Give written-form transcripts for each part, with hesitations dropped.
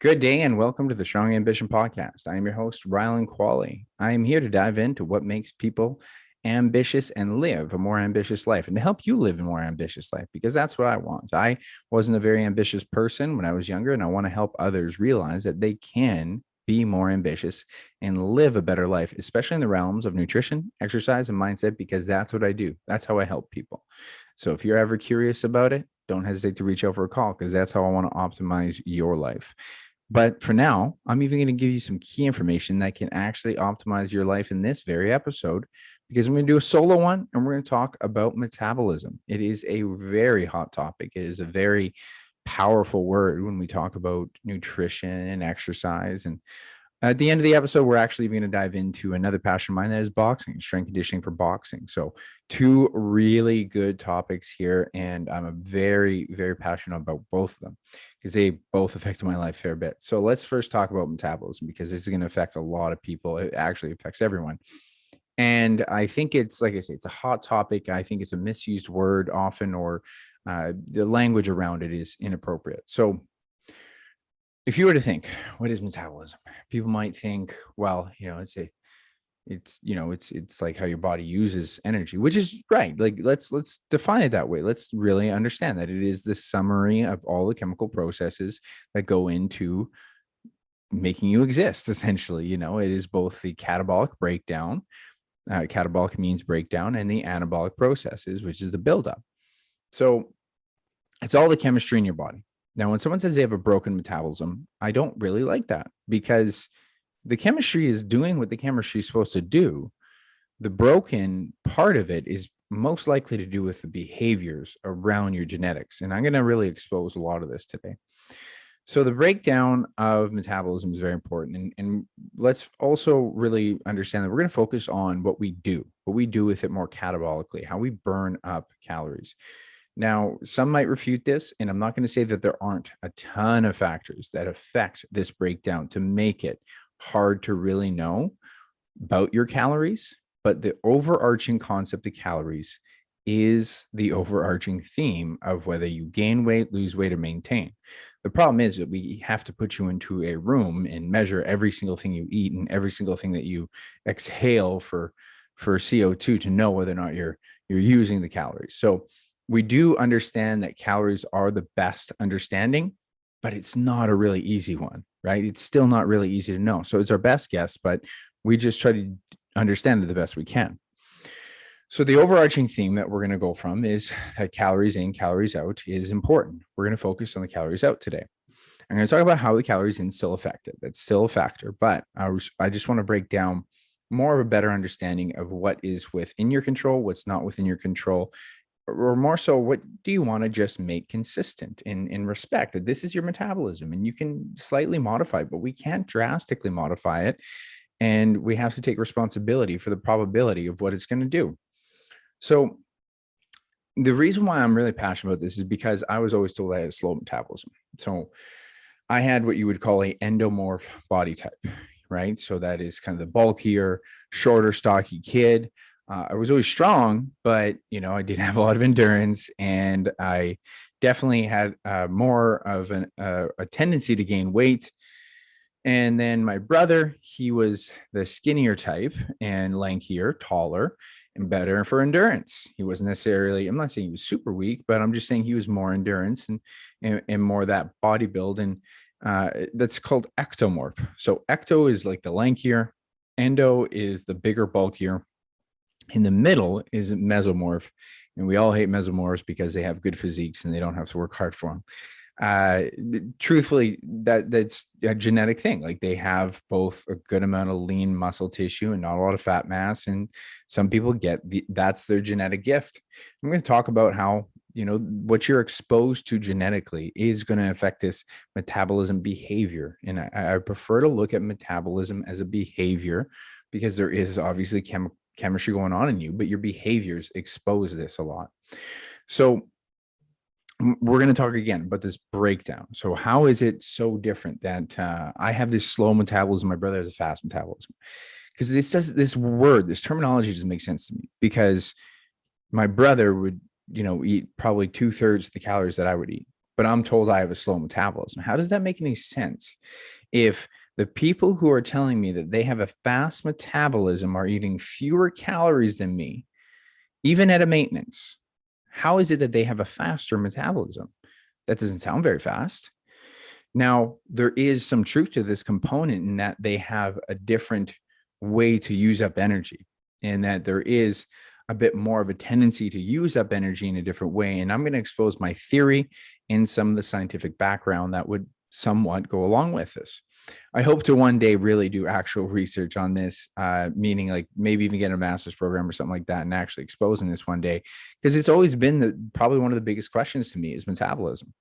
Good day and welcome to the Strong Ambition Podcast. I am your host, Rylan Qualley. I am here to dive into what makes people ambitious and live a more ambitious life and to help you live a more ambitious life because that's what I want. I wasn't a very ambitious person when I was younger, and I want to help others realize that they can be more ambitious and live a better life, especially in the realms of nutrition, exercise, and mindset, because that's what I do. That's how I help people. So if you're ever curious about it, don't hesitate to reach out for a call because that's how I want to optimize your life. But for now, I'm even going to give you some key information that can actually optimize your life in this very episode, because I'm going to do a solo one and we're going to talk about metabolism. It is a very hot topic. It is a very powerful word when we talk about nutrition and exercise. And at the end of the episode, we're actually going to dive into another passion of mine, that is boxing, strength conditioning for boxing. So two really good topics here. And I'm very, very passionate about both of them because they both affect my life a fair bit. So let's first talk about metabolism, because this is going to affect a lot of people. It actually affects everyone. And I think it's, like I say, it's a hot topic. I think it's a misused word often, or the language around it is inappropriate. So if you were to think, what is metabolism? People might think, well, it's like how your body uses energy, which is right. Like let's define it that way. Let's really understand that it is the summary of all the chemical processes that go into making you exist. Essentially, it is both the catabolic breakdown. Catabolic means breakdown, and the anabolic processes, which is the buildup. So it's all the chemistry in your body. Now, when someone says they have a broken metabolism, I don't really like that, because the chemistry is doing what the chemistry is supposed to do. The broken part of it is most likely to do with the behaviors around your genetics. And I'm going to really expose a lot of this today. So the breakdown of metabolism is very important. And let's also really understand that we're going to focus on what we do with it more catabolically, how we burn up calories. Now, some might refute this, and I'm not going to say that there aren't a ton of factors that affect this breakdown to make it hard to really know about your calories, but the overarching concept of calories is the overarching theme of whether you gain weight, lose weight, or maintain. The problem is that we have to put you into a room and measure every single thing you eat and every single thing that you exhale for CO2 to know whether or not you're using the calories. So we do understand that calories are the best understanding, but it's not a really easy one, right? It's still not really easy to know. So it's our best guess, but we just try to understand it the best we can. So the overarching theme that we're going to go from is that calories in, calories out is important. We're going to focus on the calories out today. I'm going to talk about how the calories in still affect it. That's still a factor, but I just want to break down more of a better understanding of what is within your control, what's not within your control, or more so, what do you want to just make consistent in respect that this is your metabolism and you can slightly modify it, but we can't drastically modify it. And we have to take responsibility for the probability of what it's going to do. So the reason why I'm really passionate about this is because I was always told I had a slow metabolism. So I had what you would call a endomorph body type, right? So that is kind of the bulkier, shorter, stocky kid. I was always strong, but I didn't have a lot of endurance, and I definitely had more of a tendency to gain weight. And then my brother, he was the skinnier type and lankier, taller, and better for endurance. He wasn't necessarily, I'm not saying he was super weak, but I'm just saying he was more endurance and more that body build. And that's called ectomorph. So ecto is like the lankier, endo is the bigger, bulkier. In the middle is mesomorph, and we all hate mesomorphs because they have good physiques and they don't have to work hard for them. Truthfully, that's a genetic thing. Like they have both a good amount of lean muscle tissue and not a lot of fat mass, and some people that's their genetic gift. I'm going to talk about how what you're exposed to genetically is going to affect this metabolism behavior, and I prefer to look at metabolism as a behavior because there is obviously chemistry going on in you, but your behaviors expose this a lot. So we're going to talk again about this breakdown. So how is it so different that I have this slow metabolism, my brother has a fast metabolism? Because this terminology doesn't make sense to me, because my brother would eat probably 2/3 the calories that I would eat. but I'm told I have a slow metabolism. How does that make any sense? If the people who are telling me that they have a fast metabolism are eating fewer calories than me, even at a maintenance, how is it that they have a faster metabolism? That doesn't sound very fast. Now, there is some truth to this component in that they have a different way to use up energy, and that there is a bit more of a tendency to use up energy in a different way. And I'm going to expose my theory and some of the scientific background that would somewhat go along with this. I hope to one day really do actual research on this, meaning like maybe even get a master's program or something like that and actually exposing this one day, because it's always been probably one of the biggest questions to me is metabolism.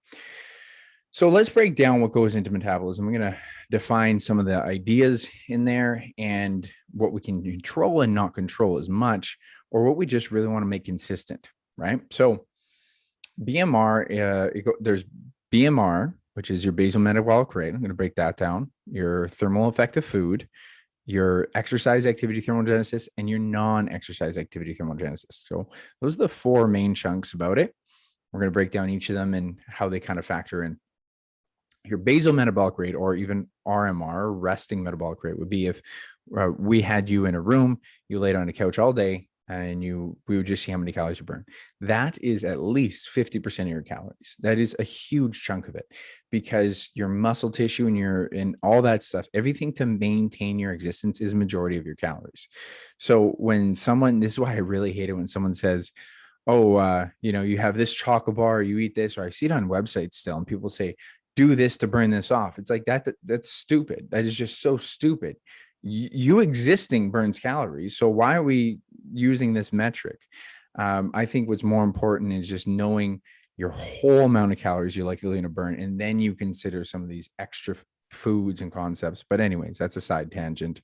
So let's break down what goes into metabolism. I'm going to define some of the ideas in there and what we can control and not control as much, or what we just really want to make consistent, right? So BMR, there's BMR, which is your basal metabolic rate. I'm going to break that down. Your thermal effect of food, your exercise activity thermogenesis, and your non-exercise activity thermogenesis. So those are the four main chunks about it. We're going to break down each of them and how they kind of factor in. Your basal metabolic rate, or even RMR, resting metabolic rate, would be if we had you in a room, you laid on a couch all day, and we would just see how many calories you burn. That is at least 50% of your calories. That is a huge chunk of it, because your muscle tissue and all that stuff, everything to maintain your existence is majority of your calories. So when someone, this is why I really hate it when someone says, oh, you have this chocolate bar, you eat this, or I see it on websites still, and people say, do this to burn this off. It's like that's stupid. That is just so stupid. You existing burns calories. So why are we using this metric? I think what's more important is just knowing your whole amount of calories you're likely to burn, and then you consider some of these extra foods and concepts. But anyways, that's a side tangent.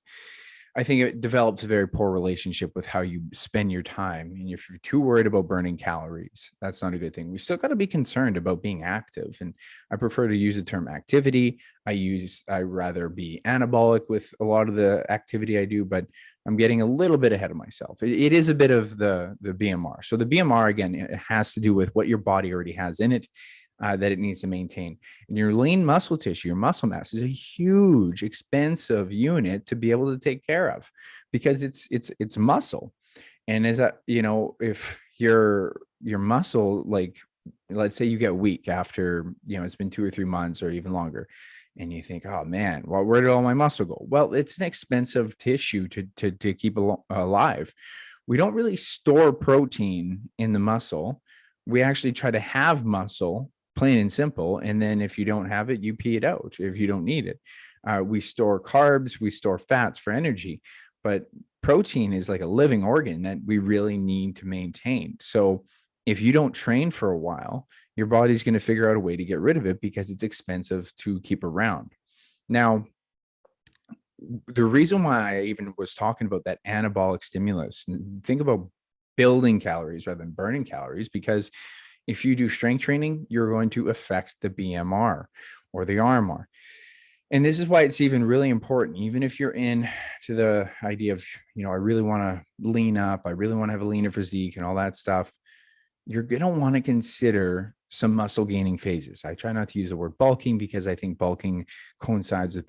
I think it develops a very poor relationship with how you spend your time. And if you're too worried about burning calories, that's not a good thing. We still got to be concerned about being active. And I prefer to use the term activity. I rather be anabolic with a lot of the activity I do, but I'm getting a little bit ahead of myself. It is a bit of the BMR. So the BMR, again, it has to do with what your body already has in it. That it needs to maintain. And your lean muscle tissue, your muscle mass, is a huge, expensive unit to be able to take care of, because it's muscle. And if your muscle, like, let's say you get weak after it's been 2 or 3 months or even longer, and you think, oh man, well, where did all my muscle go? Well, it's an expensive tissue to keep alive. We don't really store protein in the muscle. We actually try to have muscle, plain and simple. And then if you don't have it, you pee it out if you don't need it. We store carbs, we store fats for energy, but protein is like a living organ that we really need to maintain. So if you don't train for a while, your body's going to figure out a way to get rid of it because it's expensive to keep around. Now, the reason why I even was talking about that anabolic stimulus, think about building calories rather than burning calories, because if you do strength training, you're going to affect the BMR or the RMR. And this is why it's even really important, even if you're in to the idea of, I really want to lean up, I really want to have a leaner physique and all that stuff, you're going to want to consider some muscle gaining phases. I try not to use the word bulking because I think bulking coincides with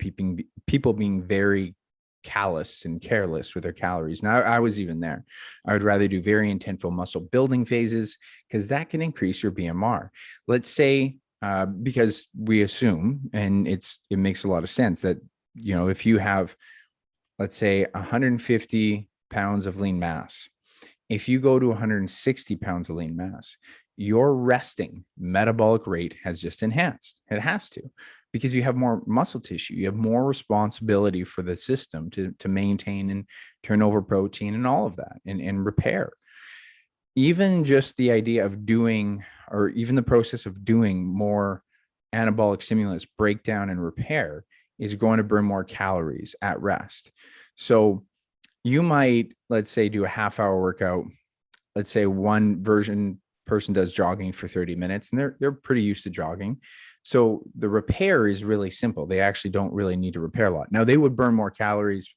people being very callous and careless with their calories. Now, I was even there. I would rather do very intensive muscle building phases, because that can increase your BMR. Let's say, because we assume, and it makes a lot of sense, that, if you have, let's say, 150 pounds of lean mass, if you go to 160 pounds of lean mass, your resting metabolic rate has just enhanced. It has to, because you have more muscle tissue, you have more responsibility for the system to maintain and turn over protein and all of that and repair. Even just the idea of doing, or even the process of doing more anabolic stimulus breakdown and repair, is going to burn more calories at rest. So you might, let's say, do a half-hour workout. Let's say one person does jogging for 30 minutes, and they're pretty used to jogging. So the repair is really simple. They actually don't really need to repair a lot. Now, they would burn more calories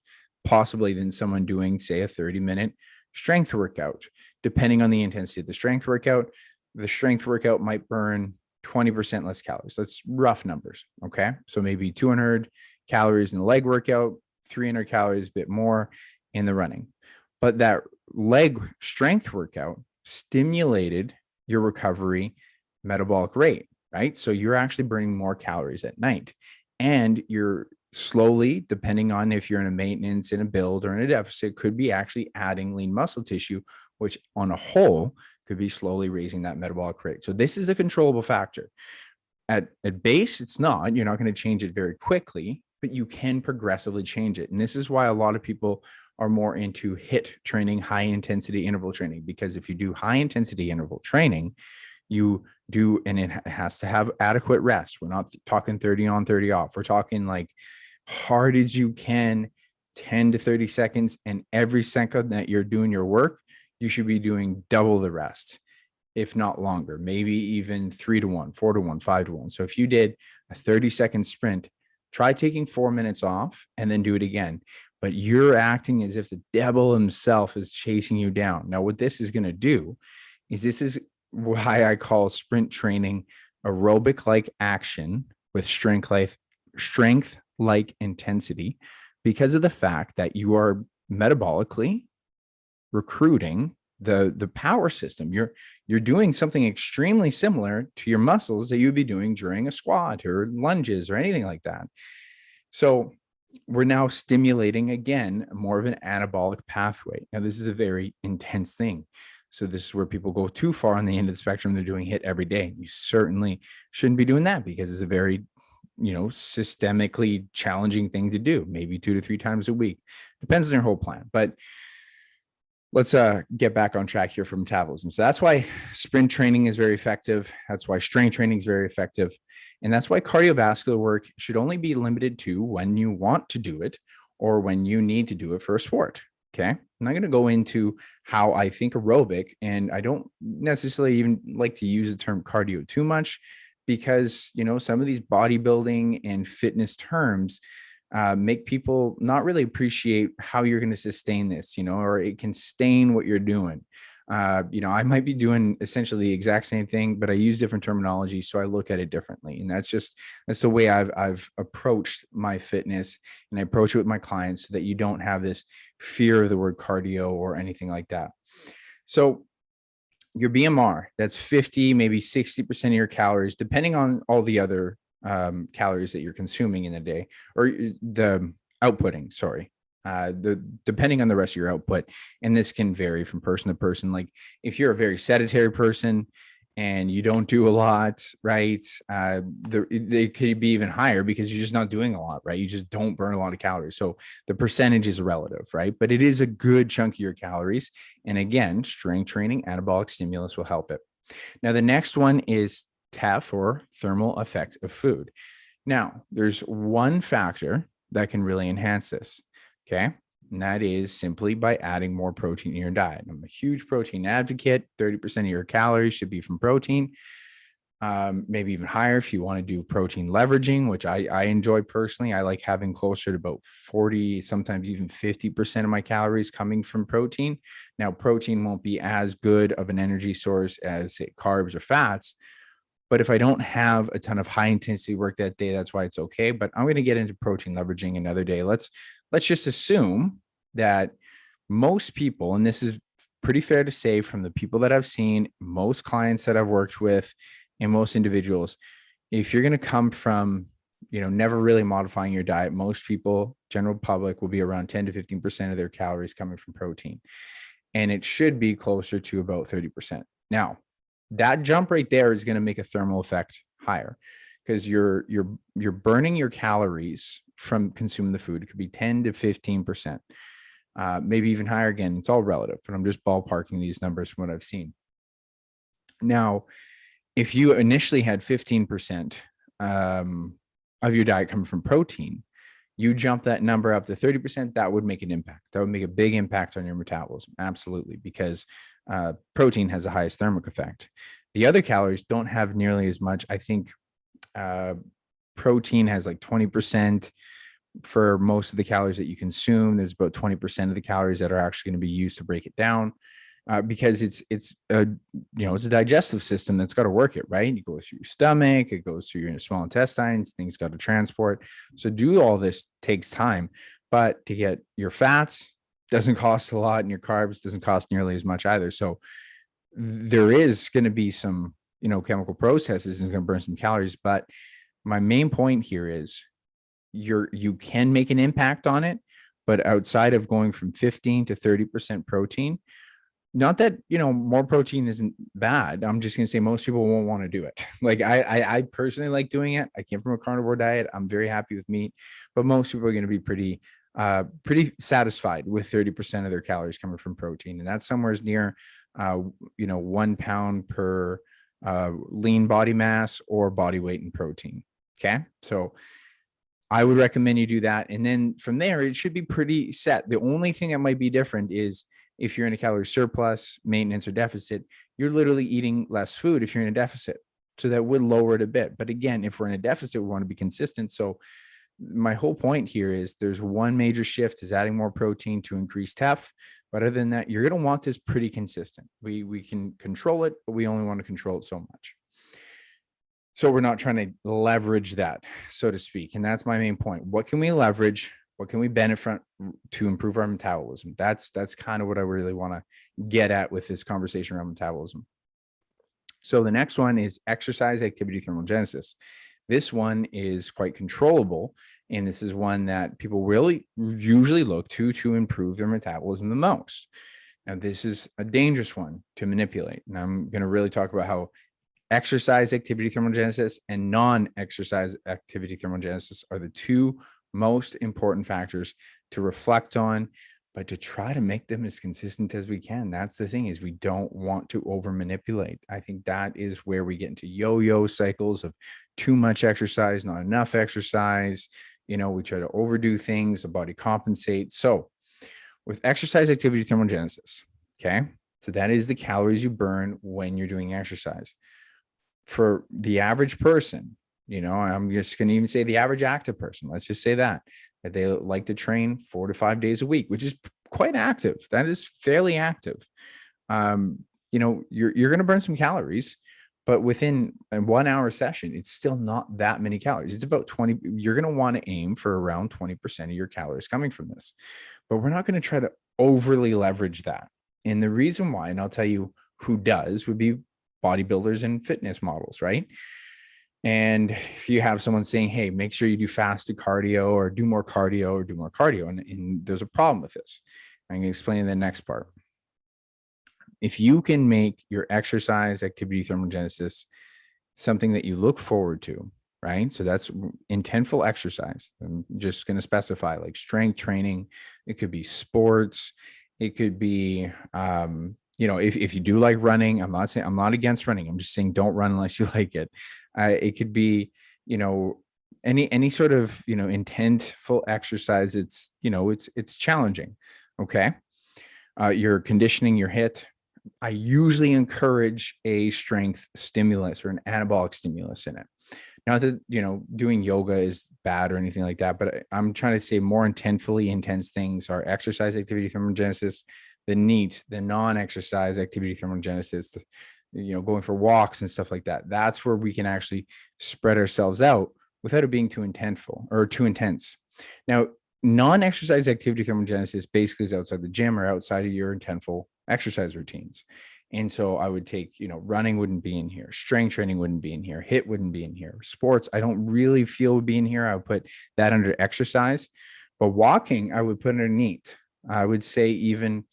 possibly than someone doing, say, a 30-minute strength workout. Depending on the intensity of the strength workout might burn 20% less calories. That's rough numbers. Okay. So maybe 200 calories in the leg workout, 300 calories, a bit more in the running. But that leg strength workout stimulated your recovery metabolic rate, right? So you're actually burning more calories at night, and you're slowly, depending on if you're in a maintenance, in a build, or in a deficit, could be actually adding lean muscle tissue, which on a whole could be slowly raising that metabolic rate. So this is a controllable factor. At base, it's not. You're not going to change it very quickly, but you can progressively change it. And this is why a lot of people are more into HIIT training, high intensity interval training, because if you do high intensity interval training, you do, and it has to have adequate rest. We're not talking 30 on, 30 off. We're talking like hard as you can, 10 to 30 seconds. And every second that you're doing your work, you should be doing double the rest, if not longer, maybe even 3-to-1, 4-to-1, 5-to-1. So if you did a 30-second sprint, try taking 4 minutes off and then do it again. But you're acting as if the devil himself is chasing you down. Now, what this is going to do is, this is why I call sprint training aerobic-like action with strength-like intensity, because of the fact that you are metabolically recruiting the power system. You're doing something extremely similar to your muscles that you'd be doing during a squat or lunges or anything like that. So we're now stimulating, again, more of an anabolic pathway. Now, this is a very intense thing. So this is where people go too far on the end of the spectrum. They're doing HIIT every day. You certainly shouldn't be doing that, because it's a very, systemically challenging thing to do, maybe 2 to 3 times a week. Depends on your whole plan. But let's get back on track here for metabolism. So that's why sprint training is very effective. That's why strength training is very effective. And that's why cardiovascular work should only be limited to when you want to do it or when you need to do it for a sport. Okay. I'm not going to go into how I think aerobic, and I don't necessarily even like to use the term cardio too much, because, some of these bodybuilding and fitness terms make people not really appreciate how you're going to sustain this, or it can stain what you're doing. I might be doing essentially the exact same thing, but I use different terminology, so I look at it differently. And that's the way I've approached my fitness, and I approach it with my clients, so that you don't have this fear of the word cardio or anything like that. So your BMR, that's 50, maybe 60% of your calories, depending on all the other calories that you're consuming in a day, or the outputting, sorry. Depending on the rest of your output. And this can vary from person to person. Like if you're a very sedentary person and you don't do a lot, right? They could be even higher, because you're just not doing a lot, right? You just don't burn a lot of calories. So the percentage is relative, right? But it is a good chunk of your calories. And again, strength training, anabolic stimulus will help it. Now, the next one is TEF, or thermal effect of food. Now, there's one factor that can really enhance this. Okay. And that is simply by adding more protein in your diet. I'm a huge protein advocate. 30% of your calories should be from protein, maybe even higher if you want to do protein leveraging, which I enjoy personally. I like having closer to about 40, sometimes even 50% of my calories coming from protein. Now, protein won't be as good of an energy source as, say, carbs or fats. But if I don't have a ton of high intensity work that day, that's why it's okay. But I'm going to get into protein leveraging another day. Let's just assume that most people, and this is pretty fair to say from the people that I've seen, most clients that I've worked with, and most individuals, if you're going to come from, never really modifying your diet, most people, general public, will be around 10 to 15% of their calories coming from protein. And it should be closer to about 30%. Now, that jump right there is going to make a thermal effect higher, because you're burning your calories from consuming the food. It could be 10 to 15%, maybe even higher. Again, it's all relative, but I'm just ballparking these numbers from what I've seen. Now, if you initially had 15% of your diet coming from protein, you jump that number up to 30%, that would make an impact. That would make a big impact on your metabolism. Absolutely. Because protein has the highest thermic effect. The other calories don't have nearly as much. I think protein has like 20% for most of the calories that you consume. There's about 20% of the calories that are actually going to be used to break it down. because it's a digestive system that's got to work it, right? It goes through your stomach, it goes through your small intestines, things got to transport. So do all this takes time, but to get your fats doesn't cost a lot, and your carbs doesn't cost nearly as much either. So there is going to be some, chemical processes and going to burn some calories. But my main point here is you can make an impact on it, but outside of going from 15 to 30% protein, not that more protein isn't bad. I'm just gonna say most people won't want to do it. Like I personally like doing it. I came from a carnivore diet. I'm very happy with meat, but most people are going to be pretty satisfied with 30% of their calories coming from protein, and that's somewhere near 1 pound per lean body mass or body weight in protein. Okay, so I would recommend you do that. And then from there, it should be pretty set. The only thing that might be different is if you're in a calorie surplus, maintenance, or deficit, you're literally eating less food if you're in a deficit. So that would lower it a bit. But again, if we're in a deficit, we want to be consistent. So my whole point here is there's one major shift is adding more protein to increase TEF. But other than that, you're going to want this pretty consistent. We can control it, but we only want to control it so much. So we're not trying to leverage that, so to speak. And that's my main point. What can we leverage? What can we benefit to improve our metabolism? That's kind of what I really want to get at with this conversation around metabolism. So the next one is exercise activity thermogenesis. This one is quite controllable. And this is one that people really usually look to improve their metabolism the most. Now, this is a dangerous one to manipulate. And I'm going to really talk about how exercise activity thermogenesis and non-exercise activity thermogenesis are the two most important factors to reflect on, but to try to make them as consistent as we can. That's the thing, is we don't want to over manipulate. I think that is where we get into yo-yo cycles of too much exercise, not enough exercise. We try to overdo things, the body compensates. So with exercise activity thermogenesis, okay, so that is the calories you burn when you're doing exercise. For the average person, I'm just going to even say the average active person, let's just say that they like to train 4 to 5 days a week, which is quite active. That is fairly active. You're going to burn some calories, but within a 1 hour session, it's still not that many calories. It's about 20. You're going to want to aim for around 20% of your calories coming from this, but we're not going to try to overly leverage that. And the reason why, and I'll tell you who does, would be bodybuilders and fitness models, right? And if you have someone saying, hey, make sure you do fasted cardio or do more cardio, and there's a problem with this. I'm going to explain in the next part. If you can make your exercise activity thermogenesis something that you look forward to, right? So that's intentful exercise. I'm just going to specify like strength training. It could be sports. It could be, if you do like running, I'm not against running. I'm just saying don't run unless you like it. It could be, any sort of, intentful exercise. It's challenging. Okay. You're conditioning your HIIT. I usually encourage a strength stimulus or an anabolic stimulus in it. Not that, doing yoga is bad or anything like that, but I'm trying to say more intentfully intense things are exercise activity thermogenesis, the NEAT, the non-exercise activity thermogenesis, going for walks and stuff like that. That's where we can actually spread ourselves out without it being too intentful or too intense. Now, non-exercise activity thermogenesis basically is outside the gym or outside of your intentful exercise routines. And so I would take, running wouldn't be in here. Strength training wouldn't be in here. HIIT wouldn't be in here. Sports, I don't really feel would be in here. I would put that under exercise. But walking, I would put under NEAT. I would say even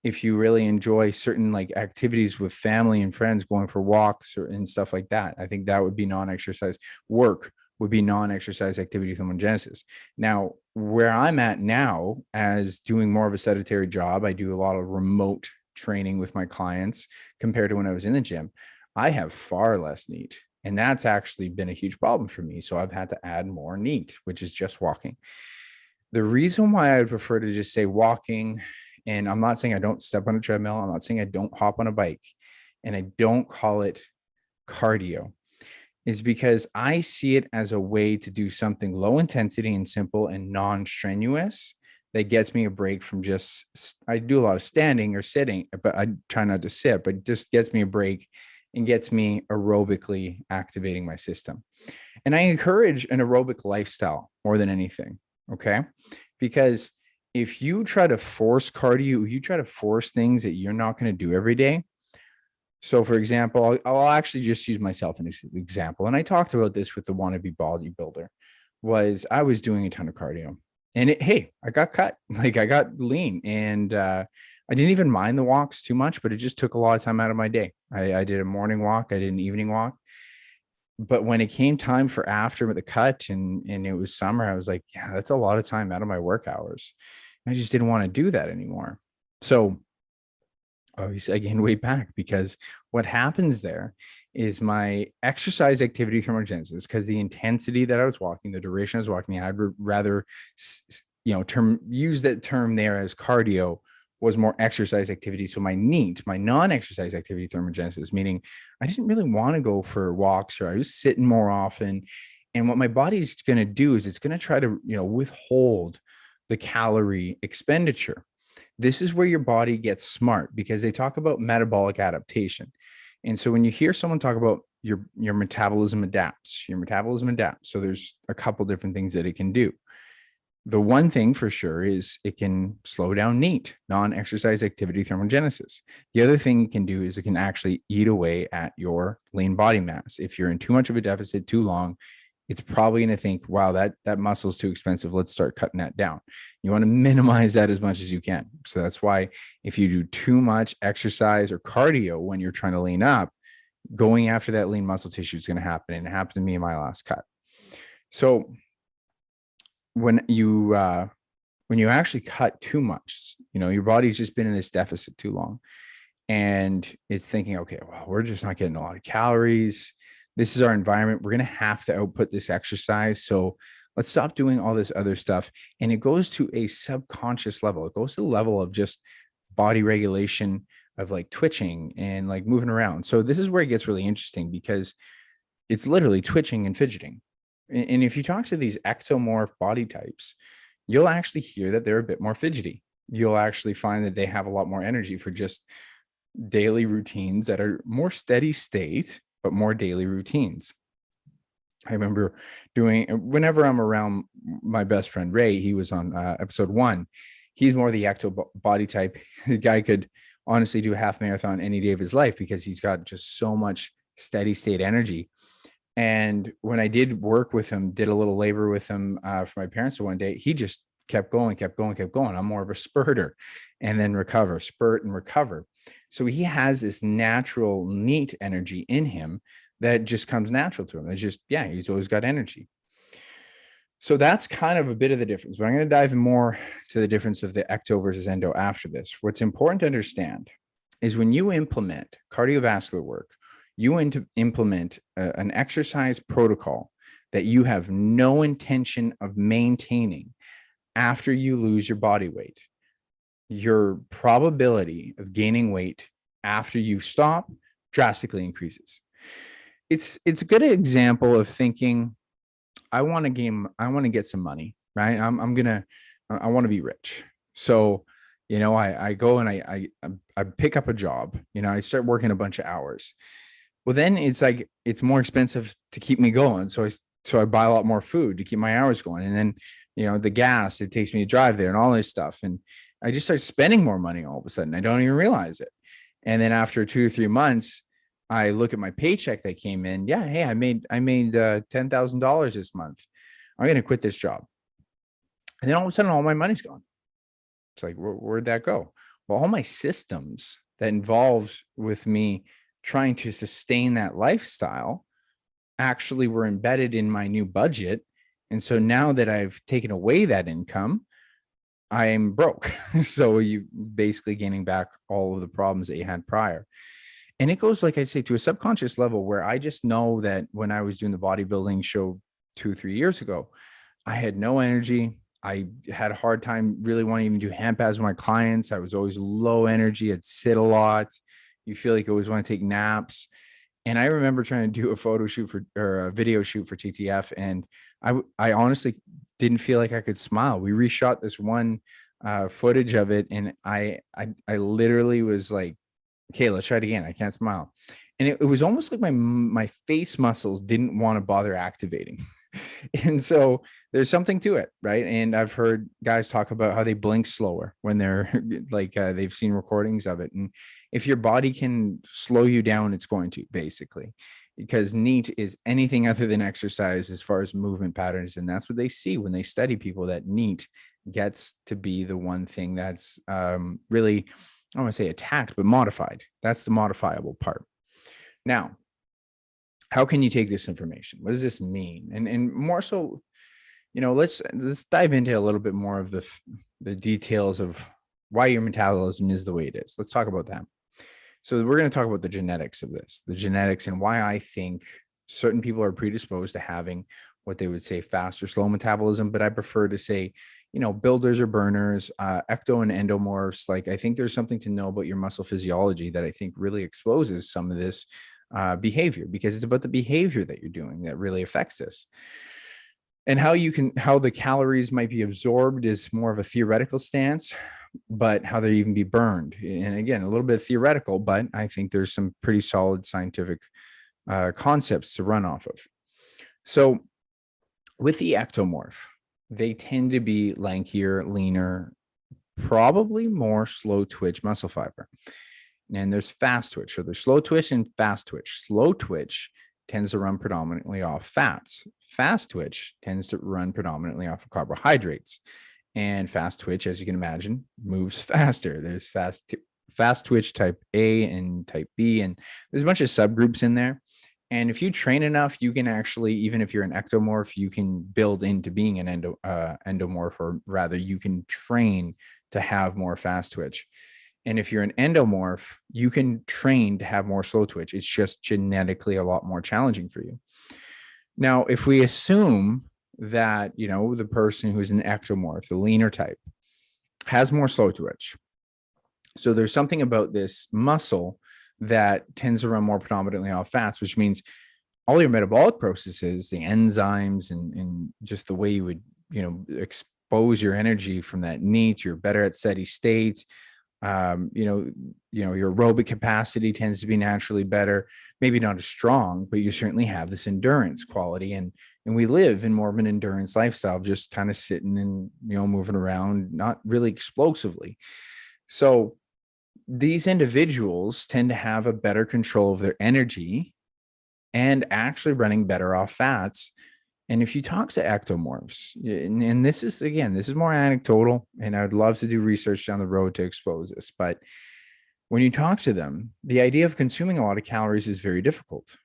if you really enjoy certain like activities with family and friends, going for walks and stuff like that, I think that would be non-exercise. Work would be non-exercise activity thermogenesis. Now, where I'm at now as doing more of a sedentary job, I do a lot of remote training with my clients compared to when I was in the gym. I have far less NEAT, and that's actually been a huge problem for me. So I've had to add more NEAT, which is just walking. The reason why I would prefer to just say walking, and I'm not saying I don't step on a treadmill, I'm not saying I don't hop on a bike, and I don't call it cardio, is because I see it as a way to do something low intensity and simple and non-strenuous that gets me a break from just, I do a lot of standing or sitting, but I try not to sit, but just gets me a break and gets me aerobically activating my system. And I encourage an aerobic lifestyle more than anything. Okay. Because if you try to force cardio, you try to force things that you're not going to do every day. So, for example, I'll actually just use myself as an example. And I talked about this with the wannabe bodybuilder. Was I was doing a ton of cardio, and hey, I got cut. Like I got lean, and I didn't even mind the walks too much, but it just took a lot of time out of my day. I did a morning walk, I did an evening walk, but when it came time for after the cut and it was summer, I was like, yeah, that's a lot of time out of my work hours. I just didn't want to do that anymore. So obviously I gained weight back because what happens there is my exercise activity thermogenesis, because the intensity that I was walking, the duration I was walking, I'd rather, use that term there as cardio, was more exercise activity. So my NEAT, my non-exercise activity thermogenesis, meaning I didn't really want to go for walks, or I was sitting more often. And what my body's going to do is it's going to try to, withhold the calorie expenditure. This is where your body gets smart, because they talk about metabolic adaptation. And so when you hear someone talk about your metabolism adapts, So there's a couple different things that it can do. The one thing for sure is it can slow down NEAT, non-exercise activity thermogenesis. The other thing it can do is it can actually eat away at your lean body mass. If you're in too much of a deficit too long, it's probably going to think, wow, that muscle is too expensive. Let's start cutting that down. You want to minimize that as much as you can. So that's why if you do too much exercise or cardio when you're trying to lean up, going after that lean muscle tissue is going to happen. And it happened to me in my last cut. So when you actually cut too much, your body's just been in this deficit too long, and it's thinking, okay, well, we're just not getting a lot of calories. This is our environment. We're going to have to output this exercise. So let's stop doing all this other stuff. And it goes to a subconscious level. It goes to the level of just body regulation, of like twitching and like moving around. So this is where it gets really interesting, because it's literally twitching and fidgeting. And if you talk to these ectomorph body types, you'll actually hear that they're a bit more fidgety. You'll actually find that they have a lot more energy for just daily routines that are more steady state, but more daily routines. I remember doing, whenever I'm around my best friend Ray, he was on episode 1. He's more the ecto body type. The guy could honestly do a half marathon any day of his life, because he's got just so much steady state energy. And when I did work with him, did a little labor with him for my parents one day, he just kept going. I'm more of a spurter, and then recover, spurt and recover. So he has this natural NEAT energy in him that just comes natural to him. It's just, yeah, he's always got energy. So that's kind of a bit of the difference, but I'm going to dive more to the difference of the ecto versus endo after this. What's important to understand is when you implement cardiovascular work, you implement an exercise protocol that you have no intention of maintaining after you lose your body weight, your probability of gaining weight after you stop drastically increases. It's a good example of thinking, I want to get some money, right? I want to be rich. So, I go and I pick up a job, I start working a bunch of hours. Well, then it's like, it's more expensive to keep me going. So I buy a lot more food to keep my hours going. And then, the gas it takes me to drive there and all this stuff. And I just start spending more money all of a sudden. I don't even realize it. And then after 2 or 3 months, I look at my paycheck that came in. Yeah. Hey, I made $10,000 this month. I'm going to quit this job. And then all of a sudden, all my money's gone. It's like, where'd that go? Well, all my systems that involved with me trying to sustain that lifestyle actually were embedded in my new budget. And so now that I've taken away that income, I'm broke. So you basically gaining back all of the problems that you had prior. And it goes, like I say, to a subconscious level where I just know that when I was doing the bodybuilding show 2 or 3 years ago, I had no energy. I had a hard time really wanting to even do hand pads with my clients. I was always low energy. I'd sit a lot. You feel like you always want to take naps. And I remember trying to do a photo shoot or a video shoot for TTF. And I honestly didn't feel like I could smile. We reshot this one footage of it, and I literally was like, okay, let's try it again. I can't smile. And it was almost like my face muscles didn't want to bother activating. And so there's something to it, right? And I've heard guys talk about how they blink slower when they're like, they've seen recordings of it. And if your body can slow you down, it's going to, basically, because NEAT is anything other than exercise as far as movement patterns. And that's what they see when they study people, that NEAT gets to be the one thing that's really, I don't want to say attacked, but modified. That's the modifiable part. Now, how can you take this information? What does this mean? And more so, let's dive into a little bit more of the details of why your metabolism is the way it is. Let's talk about that. So we're going to talk about the genetics of this, the genetics, and why I think certain people are predisposed to having what they would say fast or slow metabolism, but I prefer to say, builders or burners, ecto and endomorphs. Like, I think there's something to know about your muscle physiology that I think really exposes some of this behavior, because it's about the behavior that you're doing that really affects this. And how the calories might be absorbed is more of a theoretical stance, but how they even be burned. And again, a little bit theoretical, but I think there's some pretty solid scientific concepts to run off of. So with the ectomorph, they tend to be lankier, leaner, probably more slow twitch muscle fiber. And there's fast twitch. So there's slow twitch and fast twitch. Slow twitch tends to run predominantly off fats. Fast twitch tends to run predominantly off of carbohydrates. And fast twitch, as you can imagine, moves faster. There's fast twitch type A and type B, and there's a bunch of subgroups in there. And if you train enough, you can actually, even if you're an ectomorph, you can build into being an endomorph, or rather, you can train to have more fast twitch. And if you're an endomorph, you can train to have more slow twitch. It's just genetically a lot more challenging for you. Now, if we assume that, the person who's an ectomorph, the leaner type, has more slow twitch. So there's something about this muscle that tends to run more predominantly off fats, which means all your metabolic processes, the enzymes, and just the way you would, expose your energy from that NEAT, you're better at steady state. Your aerobic capacity tends to be naturally better, maybe not as strong, but you certainly have this endurance quality. And we live in more of an endurance lifestyle, just kind of sitting and, moving around, not really explosively. So these individuals tend to have a better control of their energy and actually running better off fats. And if you talk to ectomorphs, and this is more anecdotal, and I'd love to do research down the road to expose this, but when you talk to them, the idea of consuming a lot of calories is very difficult,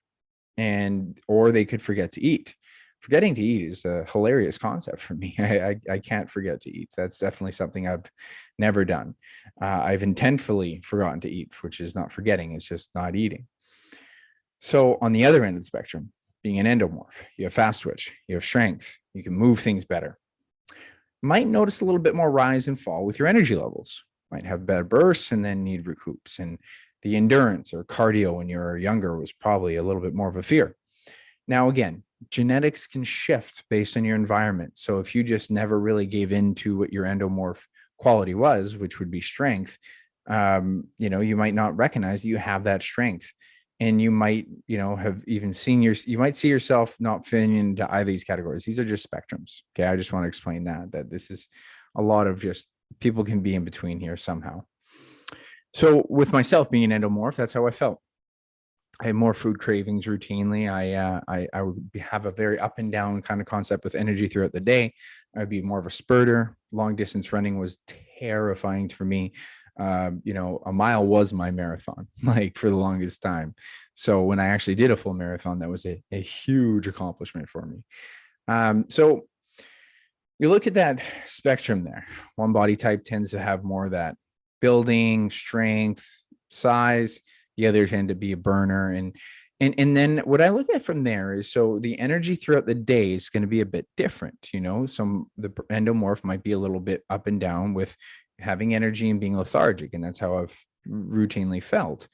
or they could forget to eat. Forgetting to eat is a hilarious concept for me. I can't forget to eat. That's definitely something I've never done. I've intentfully forgotten to eat, which is not forgetting, it's just not eating. So on the other end of the spectrum, being an endomorph, you have fast twitch, you have strength, you can move things better. Might notice a little bit more rise and fall with your energy levels. Might have better bursts and then need recoups. And the endurance or cardio when you're younger was probably a little bit more of a fear. Now, again, genetics can shift based on your environment. So if you just never really gave into what your endomorph quality was, which would be strength, you might not recognize that you have that strength. And you might, have even you might see yourself not fitting into either of these categories. These are just spectrums. Okay. I just want to explain that this is a lot of just people can be in between here somehow. So with myself being an endomorph, that's how I felt. I had more food cravings routinely. I would have a very up and down kind of concept with energy throughout the day. I'd be more of a spurter. Long distance running was terrifying for me. A mile was my marathon, like, for the longest time. So when I actually did a full marathon, that was a huge accomplishment for me. So you look at that spectrum there. One body type tends to have more of that building, strength, size. The other tend to be a burner. And then what I look at from there is, so the energy throughout the day is going to be a bit different. The endomorph might be a little bit up and down with having energy and being lethargic. And that's how I've routinely felt.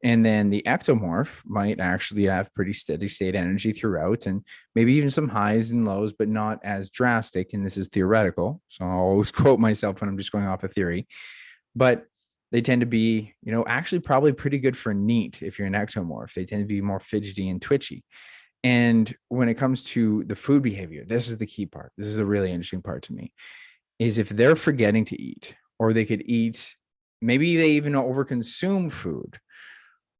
And then the ectomorph might actually have pretty steady state energy throughout, and maybe even some highs and lows, but not as drastic. And this is theoretical. So I'll always quote myself when I'm just going off a theory. But they tend to be, actually probably pretty good for NEAT if you're an ectomorph. They tend to be more fidgety and twitchy. And when it comes to the food behavior, this is the key part. This is a really interesting part to me, is if they're forgetting to eat, or they could eat, maybe they even overconsume food.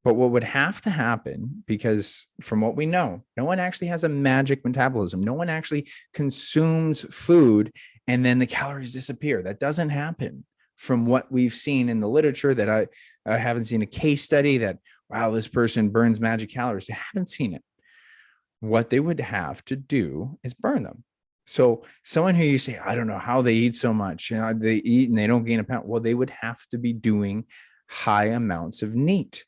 But what would have to happen, because from what we know, no one actually has a magic metabolism. No one actually consumes food and then the calories disappear. That doesn't happen from what we've seen in the literature. That I haven't seen a case study that, wow, this person burns magic calories. I haven't seen it. What they would have to do is burn them. So someone who you say, I don't know how they eat so much, they eat and they don't gain a pound. Well, they would have to be doing high amounts of NEAT,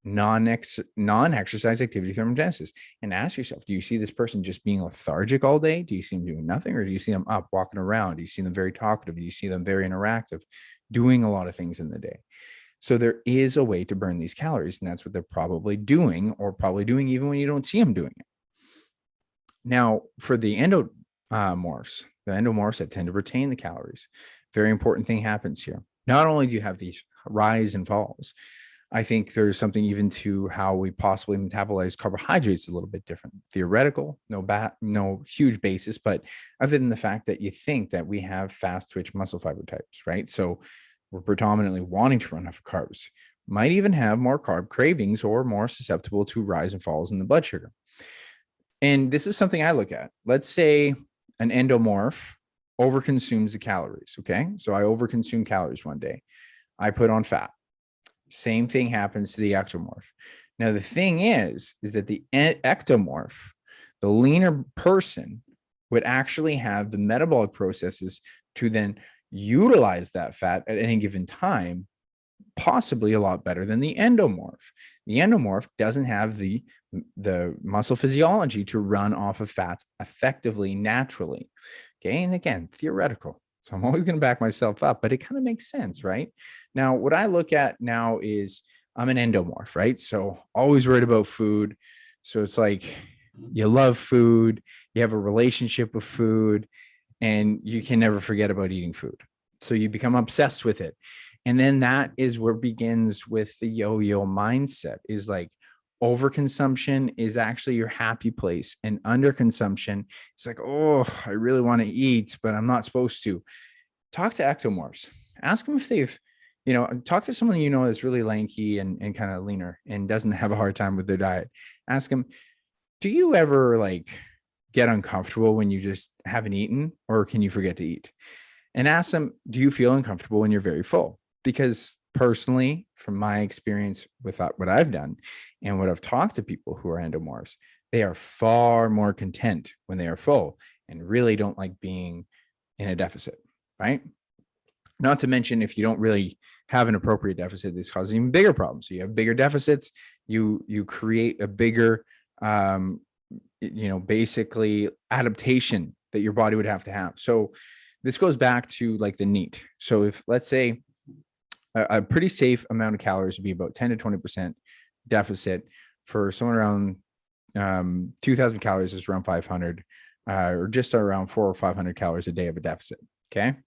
non-exercise activity thermogenesis. And ask yourself, do you see this person just being lethargic all day? Do you see them doing nothing? Or do you see them up walking around? Do you see them very talkative? Do you see them very interactive, doing a lot of things in the day? So there is a way to burn these calories, and that's what they're probably doing, or probably doing even when you don't see them doing it. Now, for the endomorphs that tend to retain the calories, very important thing happens here. Not only do you have these rise and falls, I think there's something even to how we possibly metabolize carbohydrates a little bit different. Theoretical, no huge basis, but other than the fact that you think that we have fast twitch muscle fiber types, right? So we're predominantly wanting to run off carbs, might even have more carb cravings or more susceptible to rise and falls in the blood sugar. And this is something I look at. Let's say an endomorph overconsumes the calories. Okay. So I overconsume calories one day. I put on fat. Same thing happens to the ectomorph. Now, the thing is that the ectomorph, the leaner person, would actually have the metabolic processes to then utilize that fat at any given time, possibly a lot better than the endomorph. The endomorph doesn't have the muscle physiology to run off of fats effectively, naturally. Okay. And again, theoretical. So I'm always going to back myself up, but it kind of makes sense, right? Now, what I look at now is I'm an endomorph, right? So always worried about food. So it's like you love food, you have a relationship with food, and you can never forget about eating food. So you become obsessed with it. And then that is where begins with the yo-yo mindset, is like overconsumption is actually your happy place, and underconsumption, it's like, oh, I really want to eat, but I'm not supposed to. Talk to ectomorphs. Ask them if they've, talk to someone that's really lanky and kind of leaner and doesn't have a hard time with their diet. Ask them, do you ever like get uncomfortable when you just haven't eaten, or can you forget to eat? And ask them, do you feel uncomfortable when you're very full? Because personally, from my experience with what I've done and what I've talked to people who are endomorphs, they are far more content when they are full and really don't like being in a deficit, right? Not to mention, if you don't really have an appropriate deficit, this causes even bigger problems. So you have bigger deficits, you create a bigger, basically adaptation that your body would have to have. So this goes back to like the NEAT. So if, let's say, a pretty safe amount of calories would be about 10 to 20% deficit for someone around 2,000 calories is around 500, or just around 400 or 500 calories a day of a deficit. Okay.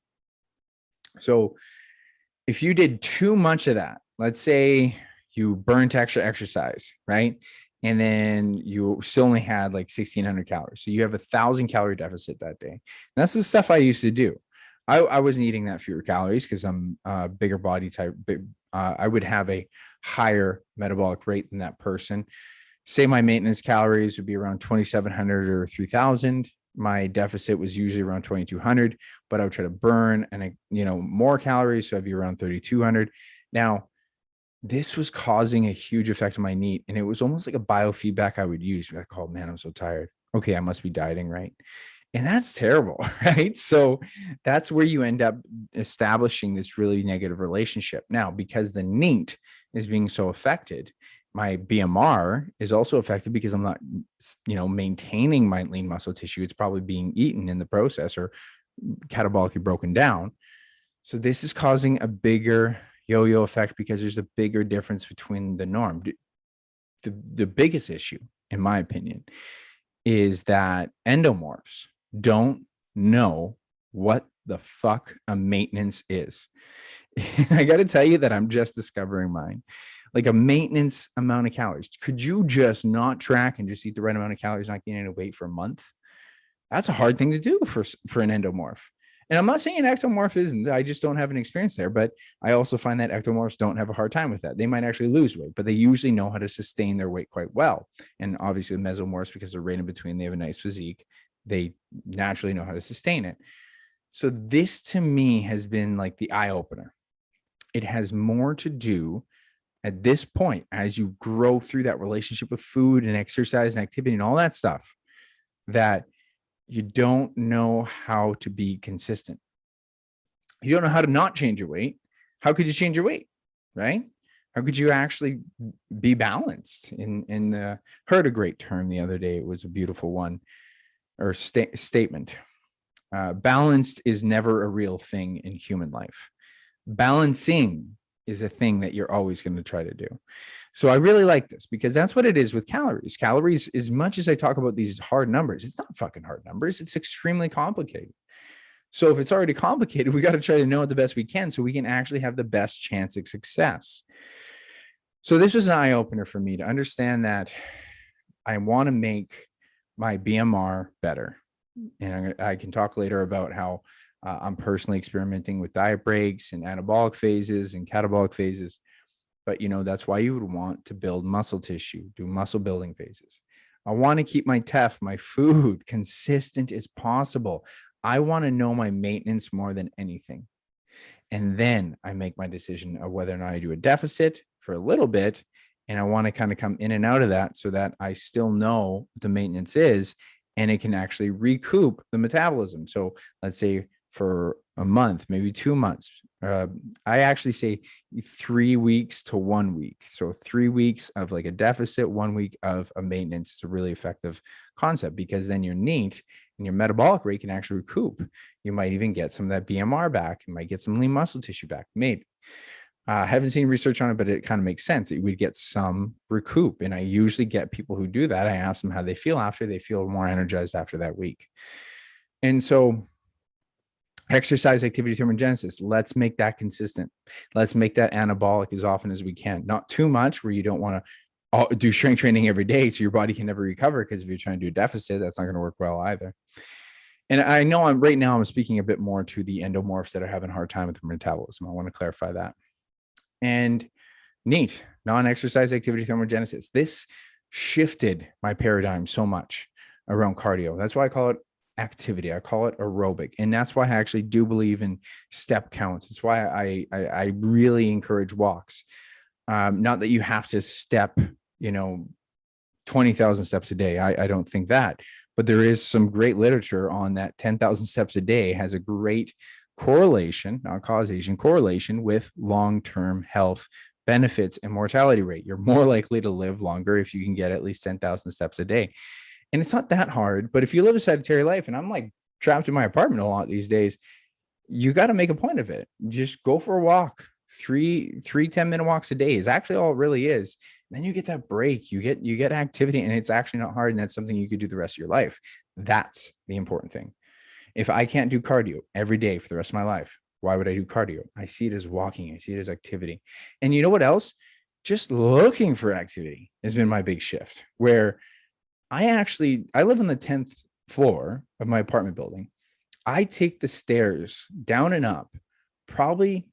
So if you did too much of that, let's say you burnt extra exercise, right? And then you still only had like 1,600 calories. So you have 1,000 calorie deficit that day. And that's the stuff I used to do. I wasn't eating that fewer calories because I'm a bigger body type. I would have a higher metabolic rate than that person. Say my maintenance calories would be around 2,700 or 3,000. My deficit was usually around 2,200, but I would try to burn more calories. So I'd be around 3,200. Now, this was causing a huge effect on my NEAT. And it was almost like a biofeedback I would use. Like, oh man, I'm so tired. Okay, I must be dieting, right? And that's terrible, right? So that's where you end up establishing this really negative relationship. Now, because the NEAT is being so affected, my BMR is also affected because I'm not, maintaining my lean muscle tissue. It's probably being eaten in the process or catabolically broken down. So this is causing a bigger, yo-yo effect because there's a bigger difference between the norm. The biggest issue, in my opinion, is that endomorphs don't know what the fuck a maintenance is. I got to tell you that I'm just discovering mine. Like a maintenance amount of calories. Could you just not track and just eat the right amount of calories, not gain any weight for a month? That's a hard thing to do for an endomorph. And I'm not saying an ectomorph isn't. I just don't have an experience there. But I also find that ectomorphs don't have a hard time with that. They might actually lose weight, but they usually know how to sustain their weight quite well. And obviously, the mesomorphs, because they're right in between, they have a nice physique. They naturally know how to sustain it. So this to me has been like the eye opener. It has more to do at this point as you grow through that relationship with food and exercise and activity and all that stuff, that you don't know how to be consistent. You don't know how to not change your weight. How could you change your weight, right? How could you actually be balanced? Heard a great term the other day. It was a beautiful one, or statement. Balanced is never a real thing in human life. Balancing is a thing that you're always going to try to do. So I really like this because that's what it is with calories. Calories, as much as I talk about these hard numbers, it's not fucking hard numbers. It's extremely complicated. So if it's already complicated, we got to try to know it the best we can so we can actually have the best chance of success. So this was an eye opener for me to understand that I want to make my BMR better. And I can talk later about how I'm personally experimenting with diet breaks and anabolic phases and catabolic phases. But, that's why you would want to build muscle tissue, do muscle building phases. I want to keep my TEF, my food, consistent as possible. I want to know my maintenance more than anything. And then I make my decision of whether or not I do a deficit for a little bit. And I want to kind of come in and out of that so that I still know what the maintenance is and it can actually recoup the metabolism. So let's say for a month, maybe 2 months. I actually say 3 weeks to 1 week. So 3 weeks of like a deficit, 1 week of a maintenance is a really effective concept because then your NEAT and your metabolic rate can actually recoup. You might even get some of that BMR back. You might get some lean muscle tissue back. Maybe. I haven't seen research on it, but it kind of makes sense that you would get some recoup. And I usually get people who do that. I ask them how they feel after. They feel more energized after that week. And so exercise, activity, thermogenesis, let's make that consistent. Let's make that anabolic as often as we can. Not too much where you don't want to do strength training every day so your body can never recover, because if you're trying to do a deficit, that's not going to work well either. And I know I'm speaking a bit more to the endomorphs that are having a hard time with their metabolism. I want to clarify that. And NEAT, non-exercise activity thermogenesis. This shifted my paradigm so much around cardio. That's why I call it activity. I call it aerobic. And that's why I actually do believe in step counts. It's why I really encourage walks. Not that you have to step, 20,000 steps a day. I don't think that, but there is some great literature on that 10,000 steps a day has a great correlation, not causation, correlation with long-term health benefits and mortality rate. You're more likely to live longer if you can get at least 10,000 steps a day. And it's not that hard, but if you live a sedentary life, and I'm like trapped in my apartment a lot these days, you got to make a point of it. Just go for a walk. Three 10-minute walks a day is actually all it really is. And then you get that break, you get activity, and it's actually not hard. And that's something you could do the rest of your life. That's the important thing. If I can't do cardio every day for the rest of my life, why would I do cardio? I see it as walking. I see it as activity. And you know what else? Just looking for activity has been my big shift, where I live on the 10th floor of my apartment building. I take the stairs down and up probably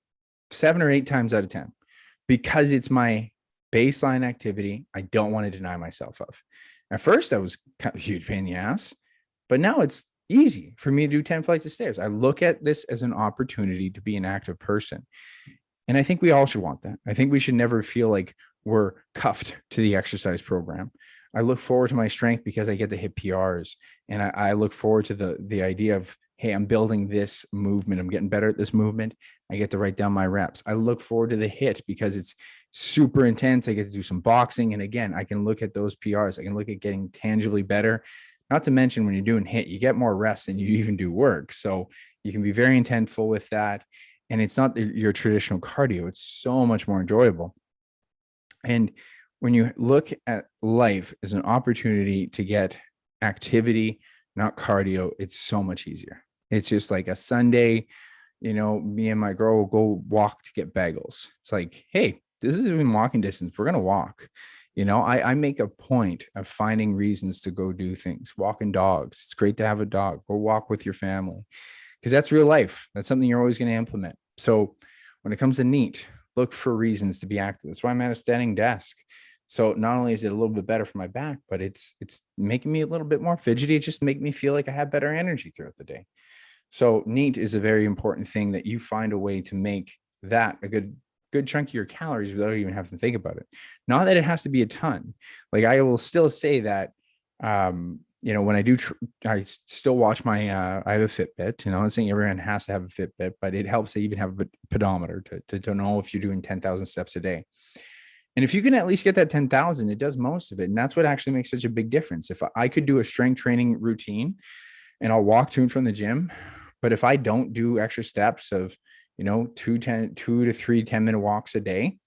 7 or 8 times out of 10 because it's my baseline activity I don't want to deny myself of. At first, that was kind of a huge pain in the ass, but now it's easy for me to do 10 flights of stairs. I look at this as an opportunity to be an active person. And I think we all should want that. I think we should never feel like we're cuffed to the exercise program. I look forward to my strength because I get to hit PRs. And I look forward to the idea of, hey, I'm building this movement. I'm getting better at this movement. I get to write down my reps. I look forward to the hit because it's super intense. I get to do some boxing. And again, I can look at those PRs. I can look at getting tangibly better. Not to mention when you're doing hit, you get more rest than you even do work. So you can be very intentful with that. and it's not your traditional cardio. It's so much more enjoyable. And when you look at life as an opportunity to get activity, not cardio, it's so much easier. It's just like a Sunday, me and my girl will go walk to get bagels. It's like, hey, this is even walking distance. We're going to walk. I make a point of finding reasons to go do things, walking dogs. It's great to have a dog. Go walk with your family because that's real life. That's something you're always going to implement. So when it comes to NEAT, look for reasons to be active. That's why I'm at a standing desk. So not only is it a little bit better for my back, but it's making me a little bit more fidgety. It just make me feel like I have better energy throughout the day. So NEAT is a very important thing that you find a way to make that a good chunk of your calories without even having to think about it. Not that it has to be a ton. Like I will still say that, when I do, I still watch my, I have a Fitbit, I'm not saying everyone has to have a Fitbit, but it helps to even have a pedometer to know if you're doing 10,000 steps a day. And if you can at least get that 10,000, it does most of it. And that's what actually makes such a big difference. If I could do a strength training routine and I'll walk to and from the gym, but if I don't do extra steps of, 2 to 3 10-minute walks a day,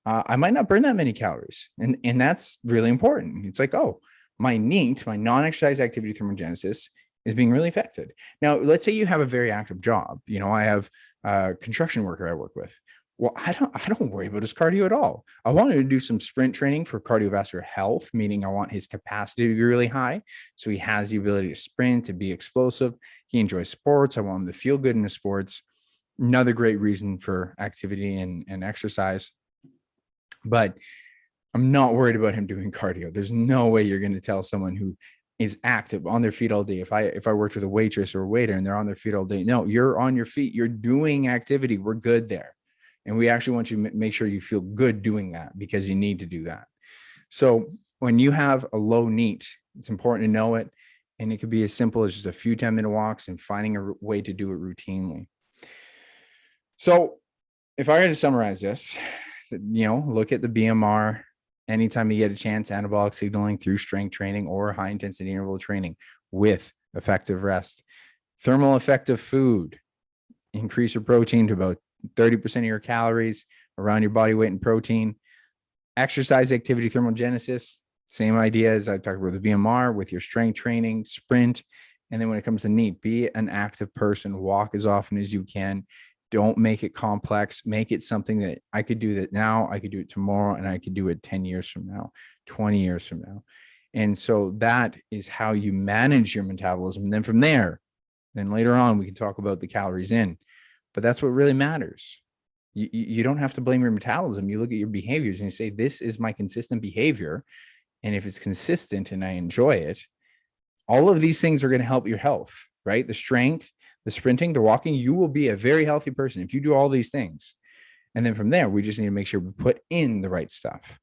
I might not burn that many calories. And that's really important. It's like, oh, my NEAT, my non-exercise activity thermogenesis is being really affected. Now, let's say you have a very active job. I have a construction worker I work with. Well, I don't worry about his cardio at all. I want him to do some sprint training for cardiovascular health, meaning I want his capacity to be really high. So he has the ability to sprint, to be explosive. He enjoys sports. I want him to feel good in the sports. Another great reason for activity and exercise. But I'm not worried about him doing cardio. There's no way you're going to tell someone who is active on their feet all day. If I worked with a waitress or a waiter and they're on their feet all day, no, you're on your feet. You're doing activity. We're good there. And we actually want you to make sure you feel good doing that because you need to do that. So when you have a low NEAT, it's important to know it. And it could be as simple as just a few 10-minute walks and finding a way to do it routinely. So if I were to summarize this, look at the BMR anytime you get a chance, anabolic signaling through strength training or high intensity interval training with effective rest. Thermal effective food, increase your protein to about 30% of your calories around your body weight and protein. Exercise activity thermogenesis, same idea as I talked about the BMR with your strength training, sprint. And then when it comes to NEAT, be an active person, walk as often as you can. Don't make it complex. Make it something that I could do that now, I could do it tomorrow, and I could do it 10 years from now, 20 years from now. And so that is how you manage your metabolism. And then from there, then later on, we can talk about the calories in. But that's what really matters. You don't have to blame your metabolism. You look at your behaviors and you say, this is my consistent behavior. And if it's consistent and I enjoy it, all of these things are going to help your health, right? The strength, the sprinting, the walking, you will be a very healthy person if you do all these things. And then from there, we just need to make sure we put in the right stuff.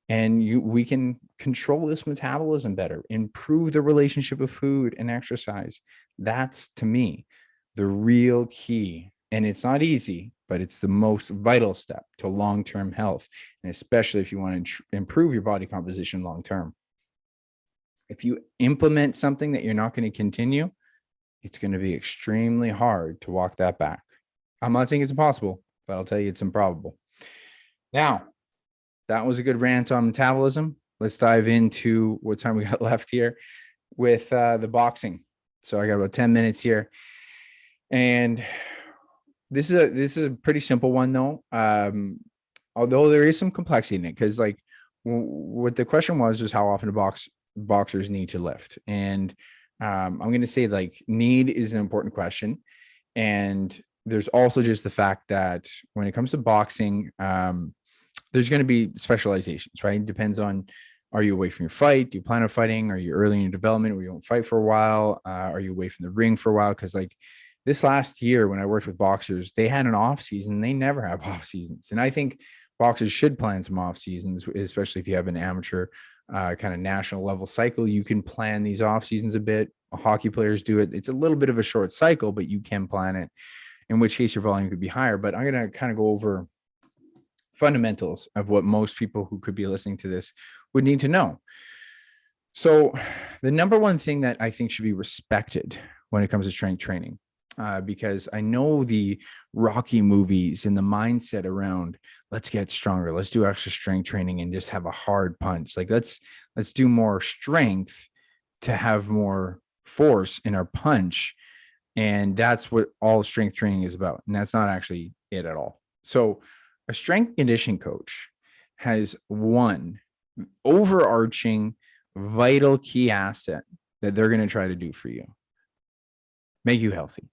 And we can control this metabolism better, improve the relationship of food and exercise. That's, to me, the real key. And it's not easy, but it's the most vital step to long-term health, and especially if you want to improve your body composition long-term. If you implement something that you're not going to continue, it's going to be extremely hard to walk that back. I'm not saying it's impossible, but I'll tell you it's improbable. Now, that was a good rant on metabolism. Let's dive into what time we got left here with the boxing. So I got about 10 minutes here. And this is a pretty simple one, though. Although there is some complexity in it, because like what the question was how often do boxers need to lift? And I'm going to say like need is an important question. And there's also just the fact that when it comes to boxing, there's going to be specializations, right? It depends on, are you away from your fight? Do you plan on fighting? Are you early in your development where you won't fight for a while? Are you away from the ring for a while? Because like this last year when I worked with boxers, they had an off season. They never have off seasons. And I think boxers should plan some off seasons, especially if you have an amateur kind of national level cycle. You can plan these off seasons a bit. Hockey players do it. It's a little bit of a short cycle, but you can plan it, in which case your volume could be higher. But I'm going to kind of go over fundamentals of what most people who could be listening to this would need to know. So the number one thing that I think should be respected when it comes to strength training because I know the Rocky movies and the mindset around let's get stronger, let's do extra strength training and just have a hard punch. Like let's do more strength to have more force in our punch. And that's what all strength training is about. And that's not actually it at all. So a strength conditioning coach has one overarching vital key asset that they're going to try to do for you: make you healthy.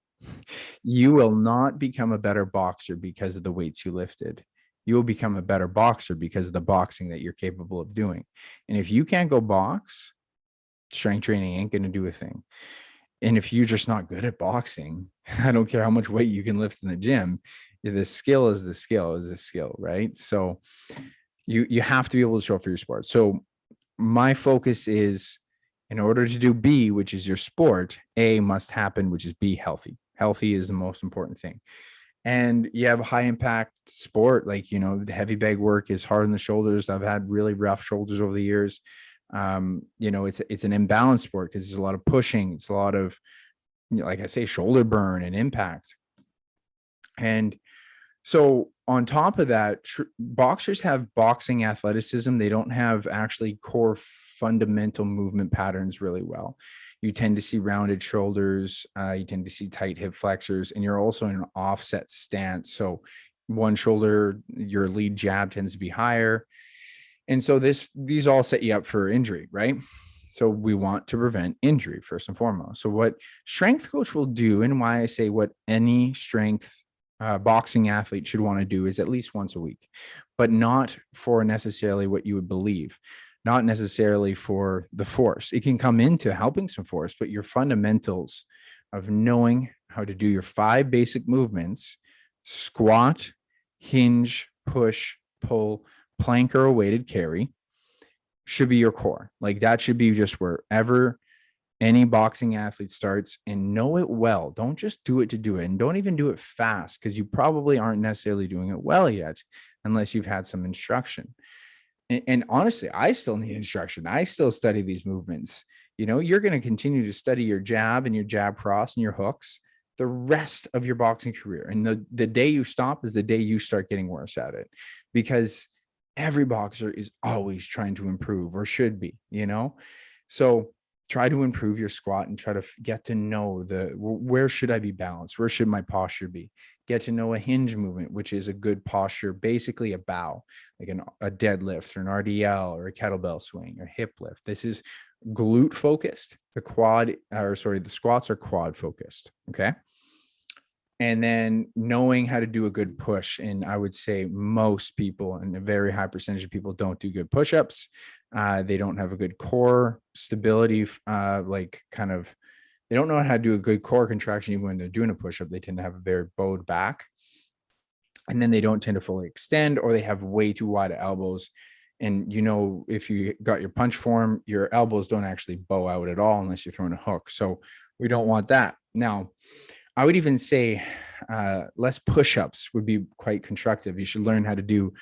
You will not become a better boxer because of the weights you lifted. You will become a better boxer because of the boxing that you're capable of doing. And if you can't go box, strength training ain't going to do a thing. And if you're just not good at boxing, I don't care how much weight you can lift in the gym. The skill is the skill is the skill, right? So you have to be able to show up for your sport. So my focus is, in order to do B, which is your sport, A must happen, which is be healthy. Healthy is the most important thing. And you have a high impact sport, like, the heavy bag work is hard on the shoulders. I've had really rough shoulders over the years. It's an imbalanced sport because there's a lot of pushing. It's a lot of, like I say, shoulder burn and impact. And so on top of that, boxers have boxing athleticism. They don't have actually core fundamental movement patterns really well. You tend to see rounded shoulders. You tend to see tight hip flexors, and you're also in an offset stance. So one shoulder, your lead jab tends to be higher. And so these all set you up for injury, right? So we want to prevent injury first and foremost. So what strength coach will do, and why I say what any strength boxing athlete should want to do, is at least once a week, but not for necessarily what you would believe, not necessarily for the force. It can come into helping some force, but your fundamentals of knowing how to do your 5 basic movements: squat, hinge, push, pull, plank, or a weighted carry, should be your core. Like that should be just wherever any boxing athlete starts, and know it well. Don't just do it to do it, and don't even do it fast, because you probably aren't necessarily doing it well yet unless you've had some instruction. And honestly, I still need instruction. I still study these movements. You're going to continue to study your jab and your jab cross and your hooks the rest of your boxing career. And the day you stop is the day you start getting worse at it, because every boxer is always trying to improve, or should be, So try to improve your squat and try to get to know where should I be balanced? Where should my posture be? Get to know a hinge movement, which is a good posture, basically a bow, like a deadlift or an RDL or a kettlebell swing or hip lift. This is glute focused. The squats are quad focused. Okay. And then knowing how to do a good push. And I would say most people, and a very high percentage of people, don't do good push-ups. They don't have a good core stability. They don't know how to do a good core contraction. Even when they're doing a push-up, they tend to have a very bowed back. And then they don't tend to fully extend, or they have way too wide elbows. And if you got your punch form, your elbows don't actually bow out at all unless you're throwing a hook. So we don't want that. Now, I would even say less push-ups would be quite constructive. You should learn how to do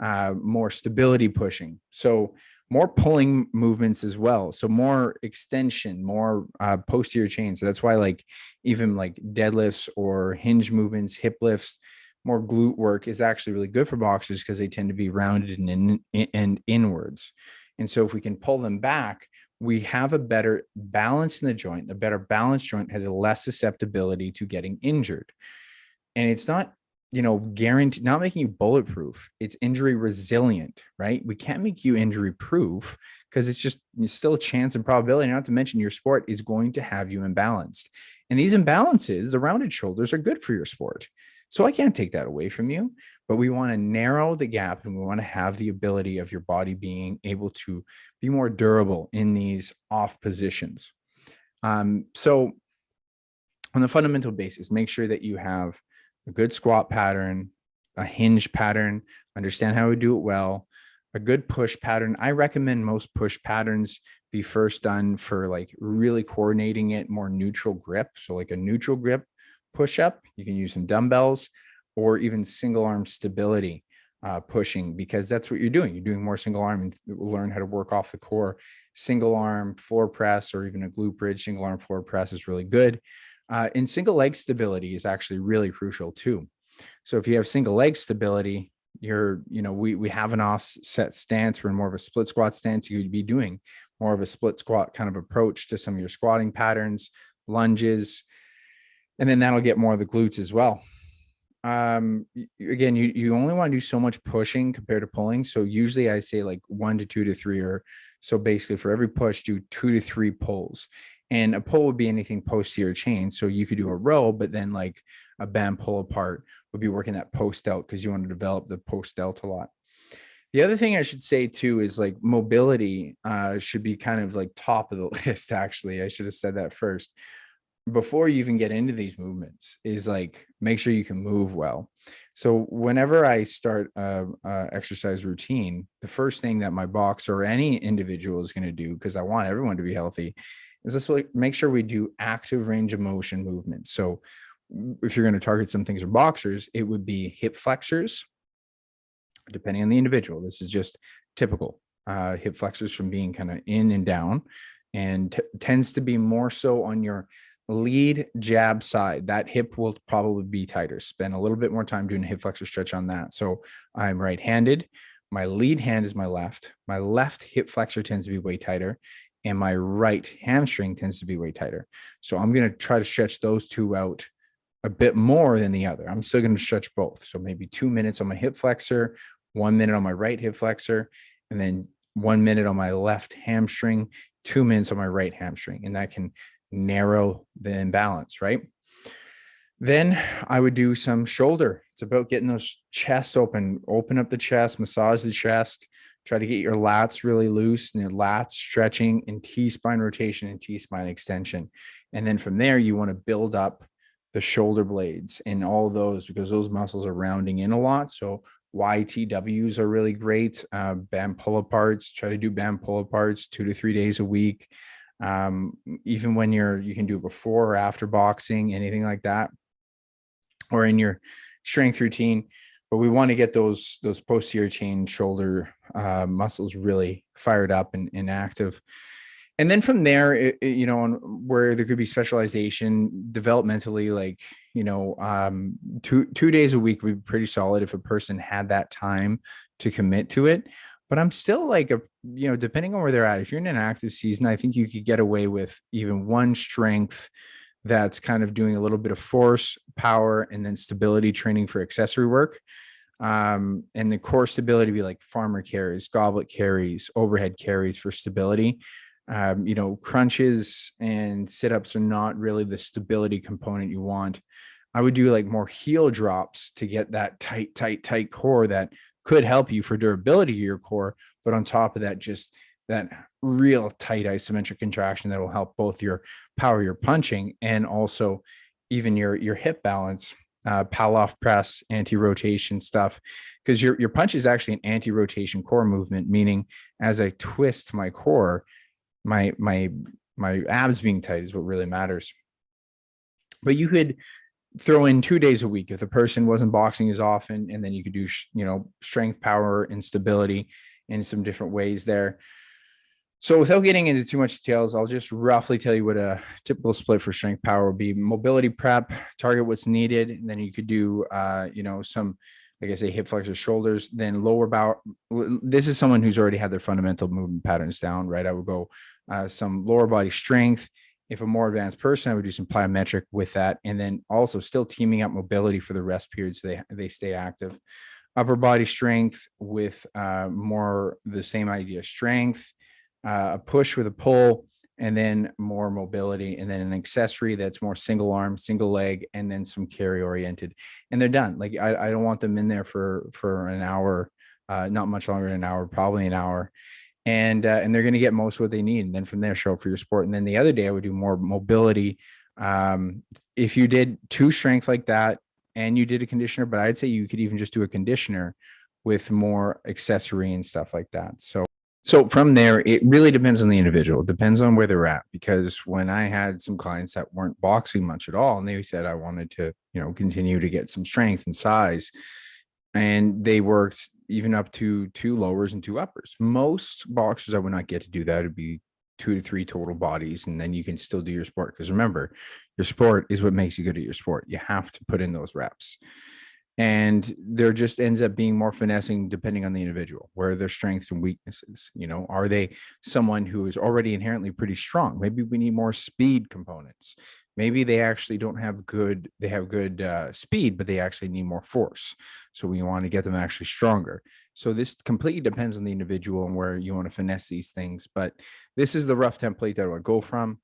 more stability pushing. So more pulling movements as well. So more extension, more posterior chain. So that's why even deadlifts or hinge movements, hip lifts, more glute work is actually really good for boxers, because they tend to be rounded and inwards. And so if we can pull them back, we have a better balance in the joint. The better balanced joint has a less susceptibility to getting injured. And it's not, guaranteed, not making you bulletproof. It's injury resilient, right? We can't make you injury proof, because it's still a chance and probability. Not to mention your sport is going to have you imbalanced. And these imbalances, the rounded shoulders, are good for your sport. So I can't take that away from you, but we want to narrow the gap, and we want to have the ability of your body being able to be more durable in these off positions. So on the fundamental basis, make sure that you have a good squat pattern, a hinge pattern, understand how to do it well, a good push pattern. I recommend most push patterns be first done for really coordinating it, more neutral grip. So a neutral grip push up, you can use some dumbbells, or even single arm stability pushing, because that's what you're doing. You're doing more single arm, and learn how to work off the core. Single arm floor press, or even a glute bridge single arm floor press, is really good. And single leg stability is actually really crucial too. So if you have single leg stability, we have an offset stance. We're in more of a split squat stance. You'd be doing more of a split squat kind of approach to some of your squatting patterns, lunges, and then that'll get more of the glutes as well. Again, you only want to do so much pushing compared to pulling. So usually I say like 1 to 2 to 3, or so basically for every push, do 2 to 3 pulls. And a pull would be anything posterior chain. So you could do a row, but then like a band pull apart would be working that post delt because you want to develop the post delt a lot. The other thing I should say too is like mobility should be kind of like top of the list. Actually, I should have said that first before you even get into these movements, is like make sure you can move well. So whenever I start a exercise routine, the first thing that my box or any individual is going to do, because I want everyone to be healthy, is this make sure we do active range of motion movements. So if you're going to target some things for boxers, it would be hip flexors, depending on the individual. This is just typical hip flexors from being kind of in and down, and tends to be more so on your lead jab side. That hip will probably be tighter. Spend a little bit more time doing a hip flexor stretch on that. So I'm right-handed. My lead hand is my left. My left hip flexor tends to be way tighter, and my right hamstring tends to be way tighter. So I'm going to try to stretch those two out a bit more than the other. I'm still going to stretch both. So maybe 2 minutes on my hip flexor, 1 minute on my right hip flexor, and then 1 minute on my left hamstring, 2 minutes on my right hamstring. And that can narrow the imbalance, right? Then I would do some shoulder. It's about getting those chest open up the chest, massage the chest, try to get your lats really loose, and your lats stretching, and T-spine rotation and T-spine extension. And then from there, you want to build up the shoulder blades and all those, because those muscles are rounding in a lot. So YTWs are really great. Band pull aparts, try to do band pull aparts 2 to 3 days a week. Even when you can do it before or after boxing, anything like that, or in your strength routine. But we want to get those posterior chain shoulder muscles really fired up and active. And then from there, where there could be specialization developmentally, like, 2 days a week would be pretty solid if a person had that time to commit to it. But I'm still like, depending on where they're at, if you're in an active season, I think you could get away with even one strength that's kind of doing a little bit of force, power, and then stability training for accessory work. And the core stability be like farmer carries, goblet carries, overhead carries for stability. Crunches and sit-ups are not really the stability component you want. I would do like more heel drops to get that tight core that could help you for durability of your core. But on top of that, just that real tight isometric contraction that will help both your power, your punching, and also even your hip balance, Palloff press, anti-rotation stuff. Because your punch is actually an anti-rotation core movement, meaning as I twist my core, my abs being tight is what really matters. But you could throw in 2 days a week if the person wasn't boxing as often, and then you could do strength, power, and stability in some different ways there. So without getting into too much details, I'll just roughly tell you what a typical split for strength power would be. Mobility prep, target what's needed, and then you could do some, like I say, hip flexors, shoulders, then lower bow. This is someone who's already had their fundamental movement patterns down, right? I would go some lower body strength. If a more advanced person, I would do some plyometric with that, and then also still teaming up mobility for the rest period so they stay active. Upper body strength with more the same idea, strength, a push with a pull, and then more mobility, and then an accessory that's more single arm, single leg, and then some carry oriented, and they're done. Like I don't want them in there for an hour, not much longer than an hour, probably an hour. And they're going to get most of what they need. And then from there, show up for your sport. And then the other day I would do more mobility. If you did 2 strength like that and you did a conditioner, but I'd say you could even just do a conditioner with more accessory and stuff like that. So from there, it really depends on the individual. It depends on where they're at. Because when I had some clients that weren't boxing much at all, and they said, I wanted to, continue to get some strength and size, and they worked even up to 2 lowers and 2 uppers. Most boxers I would not get to do that. It'd be 2 to 3 total bodies, and then you can still do your sport. Because remember, your sport is what makes you good at your sport. You have to put in those reps. And there just ends up being more finessing depending on the individual. Where are their strengths and weaknesses? Are they someone who is already inherently pretty strong? Maybe we need more speed components. Maybe they actually don't have good, they have good speed, but they actually need more force. So we want to get them actually stronger. So this completely depends on the individual and where you want to finesse these things. But this is the rough template that I would go from.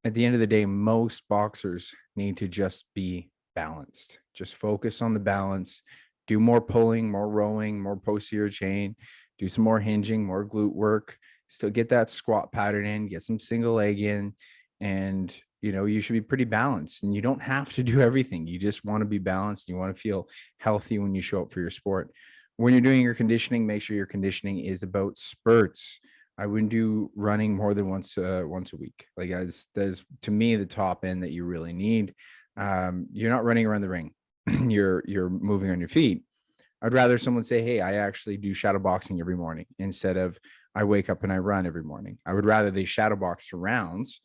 At the end of the day, most boxers need to just be balanced. Just focus on the balance. Do more pulling, more rowing, more posterior chain. Do some more hinging, more glute work. Still get that squat pattern in. Get some single leg in, and you should be pretty balanced. And you don't have to do everything. You just want to be balanced. You want to feel healthy when you show up for your sport. When you're doing your conditioning, make sure your conditioning is about spurts. I wouldn't do running more than once a week. Like, as to me the top end that you really need. You're not running around the ring. you're moving on your feet. I'd rather someone say, hey, I actually do shadow boxing every morning, instead of I wake up and I run every morning. I would rather they shadow box for rounds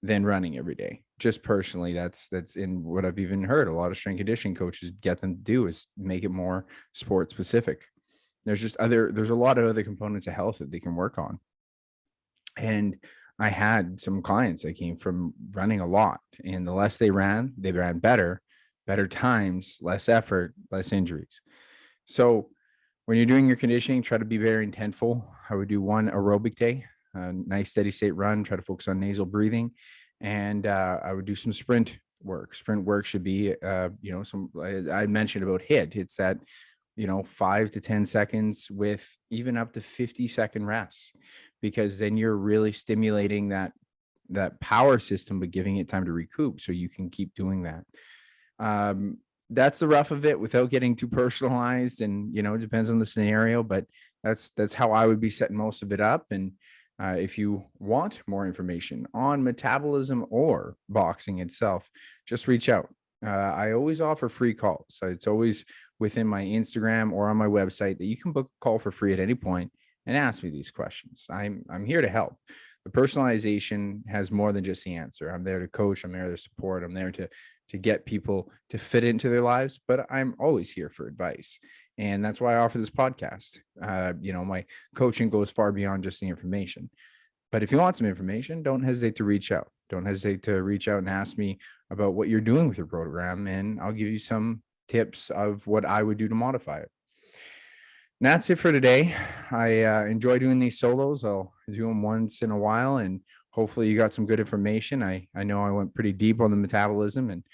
than running every day. Just personally, that's in what I've even heard a lot of strength conditioning coaches get them to do, is make it more sport specific. There's a lot of other components of health that they can work on. And I had some clients that came from running a lot, and the less they ran better times, less effort, less injuries. So when you're doing your conditioning, try to be very intentful. I would do one aerobic day, a nice steady state run, try to focus on nasal breathing. And I would do some sprint work. Sprint work should be, I mentioned about HIIT. It's at, 5 to 10 seconds with even up to 50-second rests, because then you're really stimulating that power system, but giving it time to recoup so you can keep doing that. That's the rough of it without getting too personalized, and it depends on the scenario, but that's how I would be setting most of it up. And if you want more information on metabolism or boxing itself, just reach out. I always offer free calls. So it's always within my Instagram or on my website that you can book a call for free at any point and ask me these questions. I'm here to help. The personalization has more than just the answer. I'm there to coach. I'm there to support. I'm there to get people to fit into their lives, but I'm always here for advice. And that's why I offer this podcast. My coaching goes far beyond just the information. But if you want some information, don't hesitate to reach out. Don't hesitate to reach out and ask me about what you're doing with your program, and I'll give you some tips of what I would do to modify it. And that's it for today. I enjoy doing these solos. I'll do them once in a while, and hopefully you got some good information. I know I went pretty deep on the metabolism, and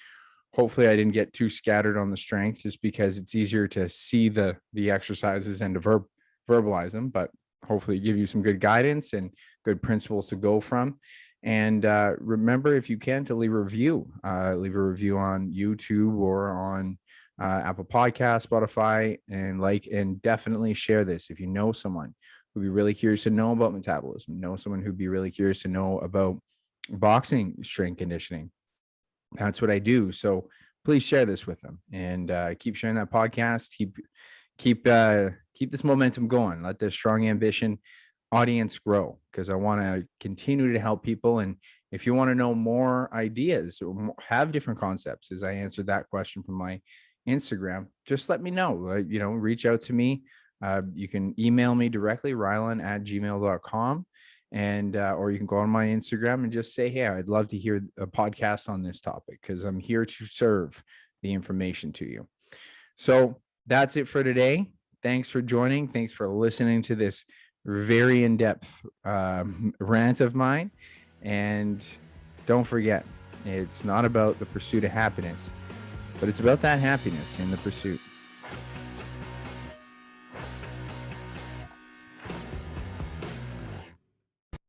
hopefully I didn't get too scattered on the strength, just because it's easier to see the exercises and to verbalize them, but hopefully give you some good guidance and good principles to go from. And remember, if you can, to leave a review on YouTube or on Apple Podcasts, Spotify, and definitely share this. If you know someone who'd be really curious to know about metabolism, know someone who'd be really curious to know about boxing strength conditioning, that's what I do. So please share this with them, and keep sharing that podcast. Keep this momentum going. Let this strong ambition audience grow, because I want to continue to help people. And if you want to know more ideas or have different concepts, as I answered that question from my Instagram, just let me know. Reach out to me. You can email me directly, rylan@gmail.com. And or you can go on my Instagram and just say, hey, I'd love to hear a podcast on this topic, because I'm here to serve the information to you. So that's it for today. Thanks for joining. Thanks for listening to this very in-depth rant of mine. And don't forget, it's not about the pursuit of happiness, but it's about that happiness in the pursuit.